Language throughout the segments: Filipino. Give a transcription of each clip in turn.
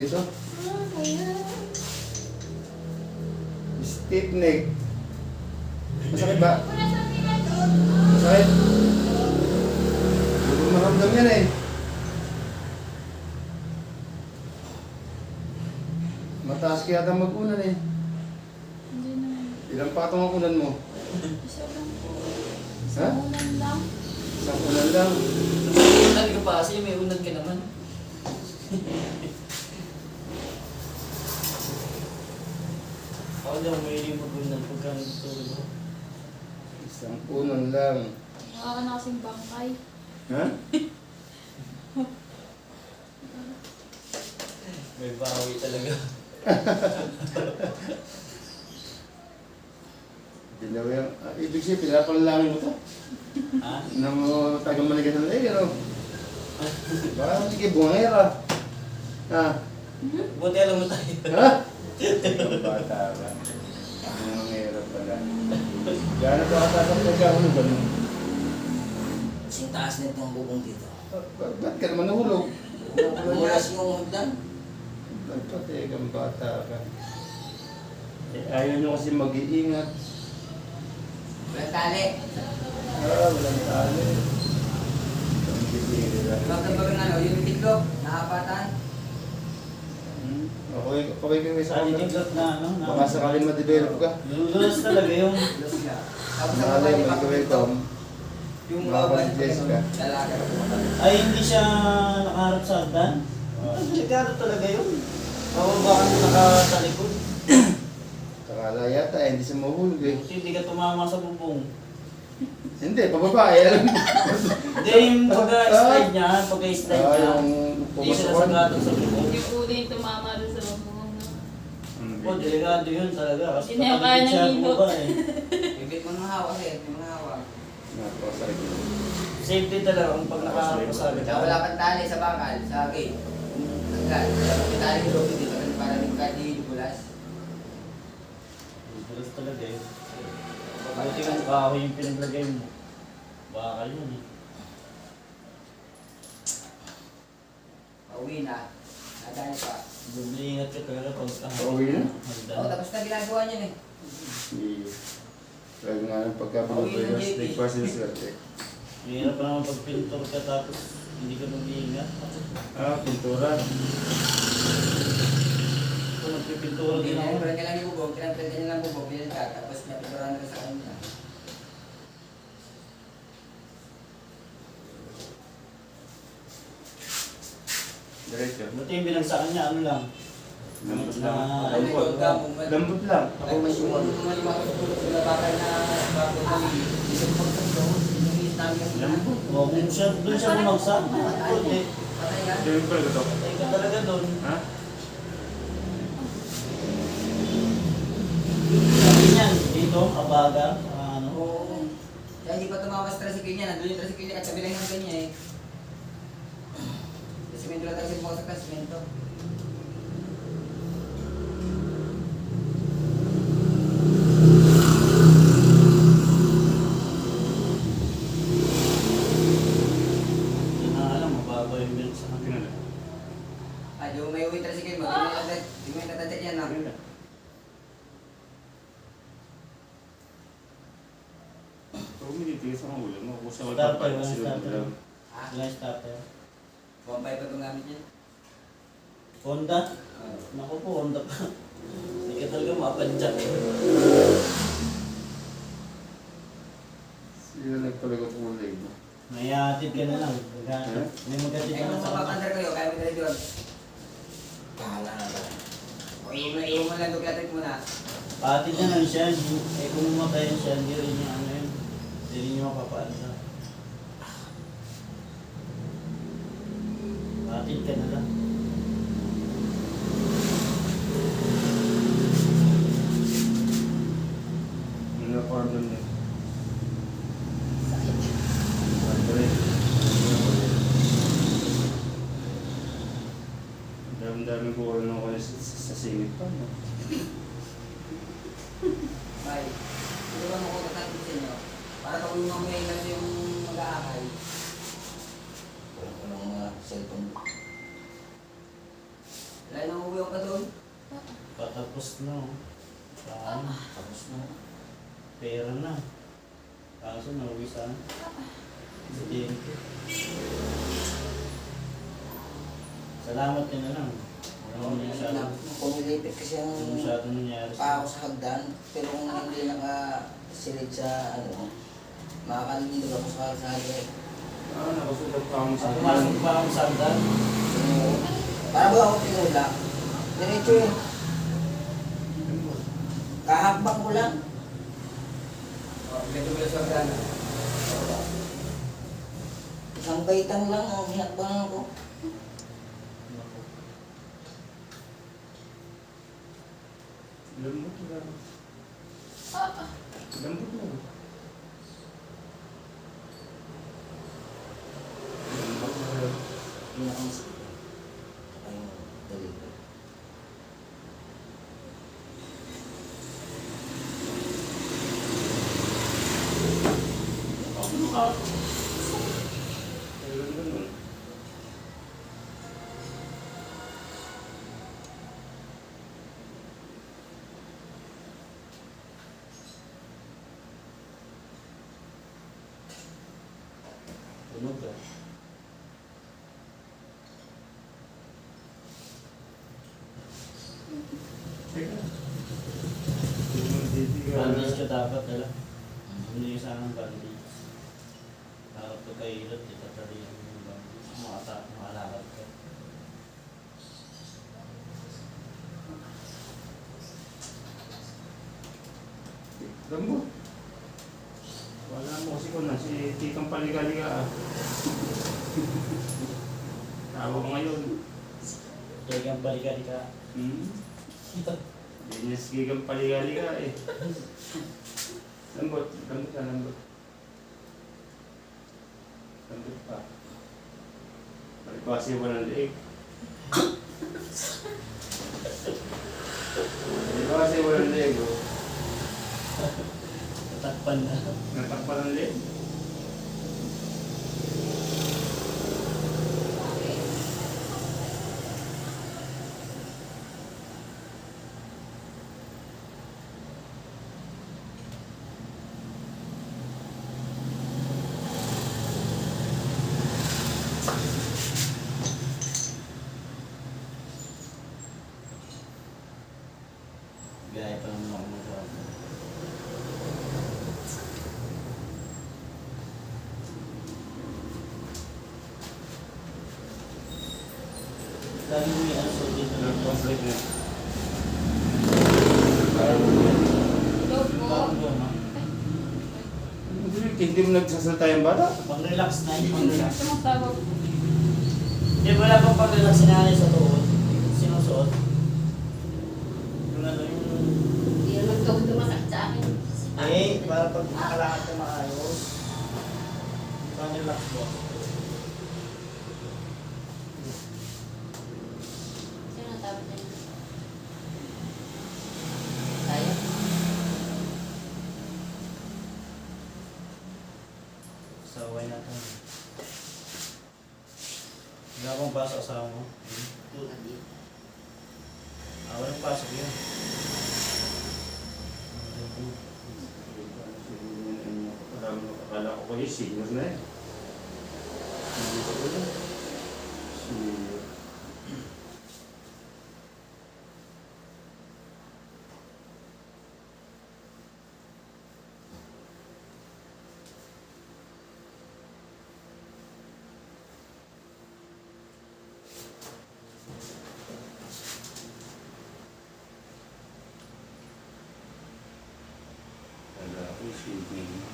Ito? Stiff neck. Masakit ba? Masakit? Hindi ko maramdam yan eh. Mataas kaya ata mag-unan eh. Hindi naman. Ilang patong ang unan mo? Isa lang po. Ha? Isang ulan lang. Isang unan lang. Sabi ko pa kasi may unad ka naman. Ako daw may mag-unad pagka nagtutulog ko. Isang unan lang. Nakaka na kasing bangkay. Ha? May bawi talaga. Dilaw yan. Ibig sabihin, pinapalalangin mo ito. Ha? Na mo tagang manigas na eh, ano? Baka sige, bungera. Ha? Buti alam mo tayo. Ha? Ang bata ka. Ang hirap pala. Gano'n pa katasang nagkakaroon ng ganun? Kasing taas na itong bubong dito. Ba't ka naman nahulog? Mulas yung hagdan. Pati kang bata ka. Eh, ayaw nyo kasi mag-iingat. Walang tali. Walang tali. Ang bibira. Bakit ba nga yung tiklop? Nakapatan? Okay kayo sa Sa camera. tiklop na ano? Baka sakaling ma-develop ka. Lululas talaga yung Tapos ang Malay, kapatid, mag-welcome. yung Makapag-bless ka. Dalaga na pumatay. ay hindi siya nakaharap sa hagdan. Delikado talaga yun. Bababa ka na nakatalikod. Kakala yata, hindi siya mahulog eh. Buti hindi ka tumama sa bubong. Hindi, pababa eh. Alam mo. Hindi yung pag-slide niya, pag-slide niya. Hindi siya pumasok. nasagratong sa bubong. Hindi po din tumama doon sa bubong. O, delikado yun talaga. Kasi Hindi na kaya siya ng hilo. bumaba eh. Bibit mo ng hawak eh. Yung mga hawak. Napakasakit. Safety talaga kung pag nakaharap ka sa Tsaka hagdan. wala pang tali sa bakal, sa gate. Hanggang. May tali yung loob dito. Para yung kahit di bulas. Lululas talaga yun. Buti kung kahoy yung pinaglagay mo. Bakal yun eh. Pauwi na. Nadali pa. Ingat ka talaga pag Pauwi na? Oo, tapos na ginagawa niya eh. Lagi nga ng pagkapalabas, breakfast yung swerte. Hirap pa naman pag pintor ka tapos hindi ka mag-iingat. Pintura. Kung nagpipintura din ako. Pinagpran niya lang yung bubog, pinagpran niya lang bubog, pinagka, tapos napipurahan na rin sa kanya. Diretso. Buti yung binagsakan niya, ano lang. Lambot lang. Ah, Ay, Lambot. Lambot lang. Tapos yung mga tutulog sa bakal na bago kami, isang pagkaklo, inulit namin yung Lambot. O kung siya, doon siya bumagsak, buti. Patay ka? Siyempre, ito. Patay ka talaga doon. Ha? Sabi niyan, dito, abaga, ano. Oo. Kaya hindi pa tumawas tricycle niya, nandun yung tricycle niya at sabi lang yung kanya eh. Simento lang tayo sa mga simento. Hindi na alam, mababa yung bill sa akin. Ay, yung may uwi tricycle mo, di mo yung tatatag yan na. Huwag mo ditigas ang ulo mo. Kung sa Start magpapal, tayo, sila start mo tayo. lang. Ha? Wala starter. Bombay pa itong gamit niya. Honda? Naku po, Honda pa. Hindi ka talaga mapadyak eh. Sila nagpalagot ulay mo. May atid ka na lang. May magatid Eh, ka na kung sa mapapandar kayo, kaya mo dali doon. Bahala na ba? O yung mo lang duglatin muna. Patid na lang siya. Eh kung matayin siya, hindi rin niya ano yun. Hindi rin niya mapapaanda. Patid ka na lang. Ano na form nun yun? Sakit. Dami-dami ko ano ko sa singit pa. No? Bye. Ano ba mo ko tatapos sa inyo? Para tulungan mo yung mag-aakay. Walang mga cellphone. Wala nung ka doon? Patapos na. Saan? Tapos na. Pera na. Kaso nauwi saan? Sa DMK. Salamat ka na lang. Walang masyadong Pumilipit kasi nangyari pa ako sa hagdan, pero kung hindi nakasilid sa makakalimutan ako sa kalsada. Nakasunod pa ako sa Pumasok pa ako sa hagdan. Para ba ako tinula? Diretso eh. Kahakbang ko lang. Dito ba sa hagdan? Isang baitang lang ang hinakbangan ko. Lambot na. Lambot na. Lambot na. Pinakamasakit. Saka yung daligo. Tunog ka. Teka. Bandage ka dapat dala. Hindi yung sanang bandage. Harap ka kay ilot, itatalihan mo yung bandage. Makalakad ka. Lambot. Wala mo kasi ko na si Titong Paliga-liga. Tawag ngayon. Kaya kang balikan ka. Hindi niya sigigang Paliga-liga eh. Lambot. Lambot ka, lambot. Lambot pa. Palipasi mo ng leeg. Palipasi mo ng leeg, oh. Tatakpan na. Natakpan ng leeg. Gaya pa naman ako magawa. Lagi mo yung ano sa dito na Nag-complete na. Parang doon, ha? Hindi mo nagsasalta yung bata? Pang-relax na yun, pang-relax. Tumatawag. Hindi, wala pang pag-relax si nanay sa tuhod. Sinusuot. Yung ano yung... Hindi naman ito tumasakit sa akin. Eh, para pag makalakad ka maayos. Pang-relax mo. Sino ang tawag niya? Tayo? Saway natin. Wala akong pasok asawa mo. Hindi. Walang pasok yun. Akala ko kayo senior na eh. Hindi ko pala. Senior. Akala ko senior.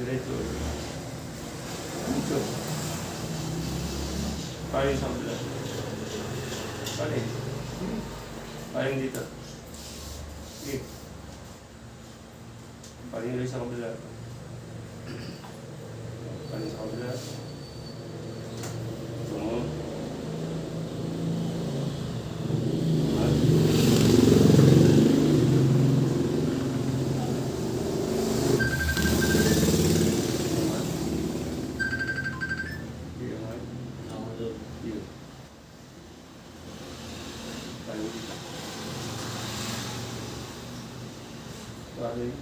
Diretso. Dito. Paring sa ulan. Paring. Paring dito. Kanina sa kabila. Kanina sa kabila. Tungo. Nahulog. Sorry.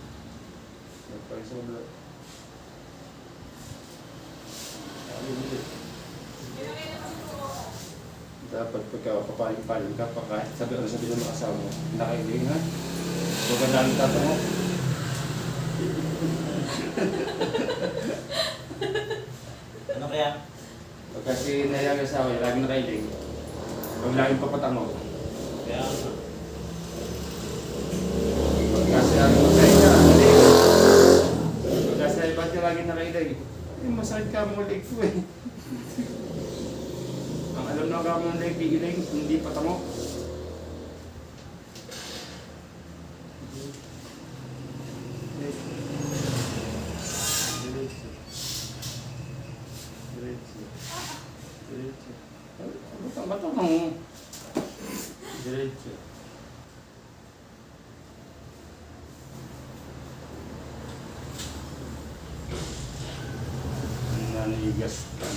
Nagpaisa ko lang. Dapat pagka papaling-paling ka, kahit sabi ng mga asawa mo, nakailing ha? Huwag ka namin tatango. Ano kaya? Pag kasi nayang asawa niya, laging nakailing. Huwag laging papatango. Kaya nga. Pag kasi ano masaya ka, pag kasi ba't ka laging nakailing? Eh, masakit ka mo leg ko eh. Ang alam na ka mo ng leg, iiling, hindi patango. Diretso. Diretso. Diretso. Ba't ang diretso. Nanigas ka eh.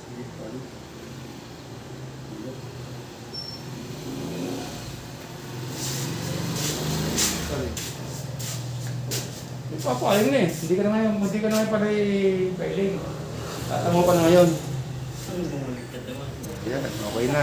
Sige, pali. Sorry. Papaayong na eh. Hindi ka na ngayon pala pailing. Tatamo pa na ngayon. Ano bumalik ka naman? Yan, okay na.